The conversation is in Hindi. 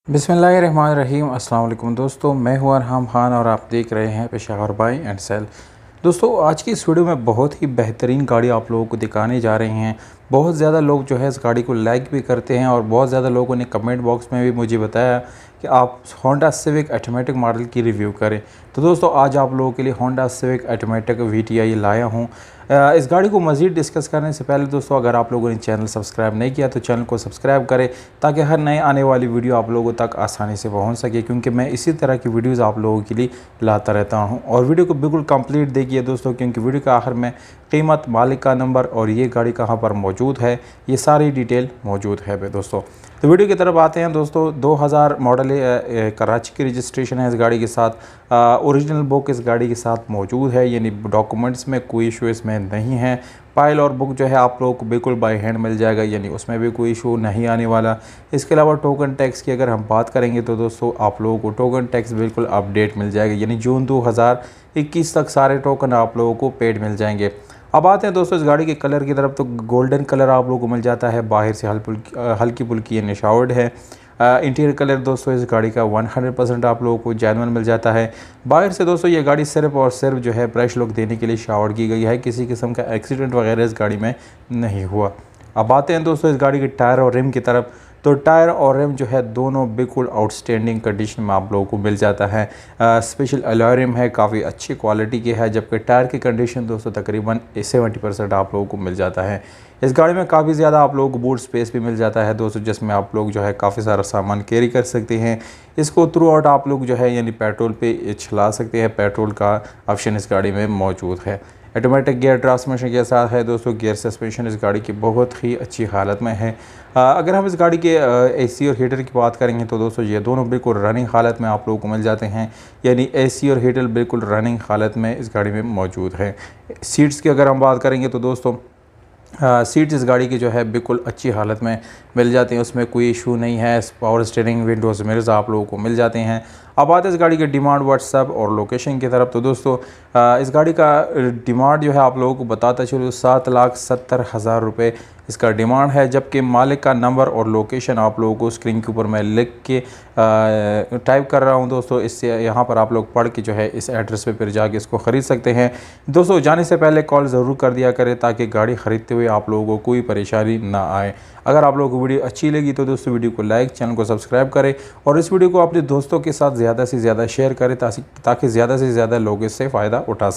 बिस्मिल्लाहिर्रहमानिर्रहीम। अस्सलाम वालेकुम दोस्तों, मैं हूं अरहम खान और आप देख रहे हैं पेशावर बाय एंड सेल। दोस्तों, आज की इस वीडियो में बहुत ही बेहतरीन गाड़ी आप लोगों को दिखाने जा रहे हैं। बहुत ज़्यादा लोग जो है इस गाड़ी को लाइक भी करते हैं और बहुत ज़्यादा लोगों ने कमेंट बॉक्स में भी मुझे बताया कि आप होंडा सिविक ऑटोमेटिक मॉडल की रिव्यू करें। तो दोस्तों, आज आप लोगों के लिए होंडा सिविक ऑटोमेटिक VTI लाया हूँ। इस गाड़ी को मज़ीद डिस्कस करने से पहले दोस्तों, अगर आप लोगों ने चैनल सब्सक्राइब नहीं किया तो चैनल को सब्सक्राइब करें ताकि हर नए आने वाली वीडियो आप लोगों तक आसानी से पहुंच सके, क्योंकि मैं इसी तरह की वीडियोस आप लोगों के लिए लाता रहता हूं। और वीडियो को बिल्कुल कंप्लीट देखिए दोस्तों, क्योंकि वीडियो के आखिर में कीमत, मालिक का नंबर और ये गाड़ी कहां पर मौजूद है, ये सारी डिटेल मौजूद है दोस्तों। तो वीडियो की तरफ आते हैं दोस्तों। 2000 मॉडल कराची की रजिस्ट्रेशन है इस गाड़ी के साथ। ओरिजिनल बुक इस गाड़ी के साथ मौजूद है, यानी डॉक्यूमेंट्स में कोई इशू इसमें नहीं है। फाइल और बुक जो है आप लोगों को बिल्कुल बाय हैंड मिल जाएगा, यानी उसमें भी कोई इशू नहीं आने वाला। इसके अलावा टोकन टैक्स की अगर हम बात करेंगे तो दोस्तों, आप लोगों को टोकन टैक्स बिल्कुल अपडेट मिल जाएगा, यानी जून 2021 तक सारे टोकन आप लोगों को पेड मिल जाएंगे। अब आते हैं दोस्तों इस गाड़ी के कलर की तरफ। तो गोल्डन कलर आप लोगों को मिल जाता है, बाहर से हल्की फुल्की निशावर्ड है। इंटीरियर कलर दोस्तों इस गाड़ी का 100% आप लोगों को जेन्युइन मिल जाता है। बाहर से दोस्तों ये गाड़ी सिर्फ और सिर्फ जो है फ्रेश लुक देने के लिए शावर्ड की गई है, किसी किस्म का एक्सीडेंट वगैरह इस गाड़ी में नहीं हुआ। अब आते हैं दोस्तों इस गाड़ी के टायर और रिम की तरफ। तो टायर और रिम जो है दोनों बिल्कुल आउटस्टैंडिंग कंडीशन में आप लोगों को मिल जाता है। स्पेशल अलॉय रिम है, काफ़ी अच्छी क्वालिटी की है, जबकि टायर की कंडीशन दोस्तों तकरीबन 70% आप लोगों को मिल जाता है। इस गाड़ी में काफ़ी ज़्यादा आप लोगों को बूट स्पेस भी मिल जाता है दोस्तों, जिसमें आप लोग जो है काफ़ी सारा सामान कैरी कर सकते हैं। इसको थ्रू आउट आप लोग जो है यानी पेट्रोल पे चला सकते हैं, पेट्रोल का ऑप्शन इस गाड़ी में मौजूद है। ऑटोमेटिक गियर ट्रांसमिशन के साथ है दोस्तों। गियर सस्पेंशन इस गाड़ी की बहुत ही अच्छी हालत में है। अगर हम इस गाड़ी के AC और हीटर की बात करेंगे तो दोस्तों ये दोनों बिल्कुल रनिंग हालत में आप लोगों को मिल जाते हैं, यानी AC और हीटर बिल्कुल रनिंग हालत में इस गाड़ी में मौजूद है। सीट्स की अगर हम बात करेंगे तो दोस्तों, सीट्स इस गाड़ी की जो है बिल्कुल अच्छी हालत में मिल जाते हैं, उसमें कोई इशू नहीं है। पावर स्टीयरिंग, विंडोज़ मिरर्स आप लोगों को मिल जाते हैं। अब आते हैं इस गाड़ी के डिमांड, व्हाट्सएप और लोकेशन की तरफ। तो दोस्तों, इस गाड़ी का डिमांड जो है आप लोगों को बताता चलो, 7,70,000 रुपये इसका डिमांड है, जबकि मालिक का नंबर और लोकेशन आप लोगों को स्क्रीन के ऊपर मैं लिख के टाइप कर रहा हूं दोस्तों। इससे यहाँ पर आप लोग पढ़ के जो है इस एड्रेस पे फिर जाके इसको ख़रीद सकते हैं। दोस्तों, जाने से पहले कॉल ज़रूर कर दिया करें ताकि गाड़ी ख़रीदते हुए आप लोगों को कोई परेशानी ना आए। अगर आप लोगों को वीडियो अच्छी लगी तो दोस्तों वीडियो को लाइक, चैनल को सब्सक्राइब करें और इस वीडियो को अपने दोस्तों के साथ ज़्यादा से ज़्यादा शेयर करें ताकि ज़्यादा से ज़्यादा लोग इससे फ़ायदा उठा सकें।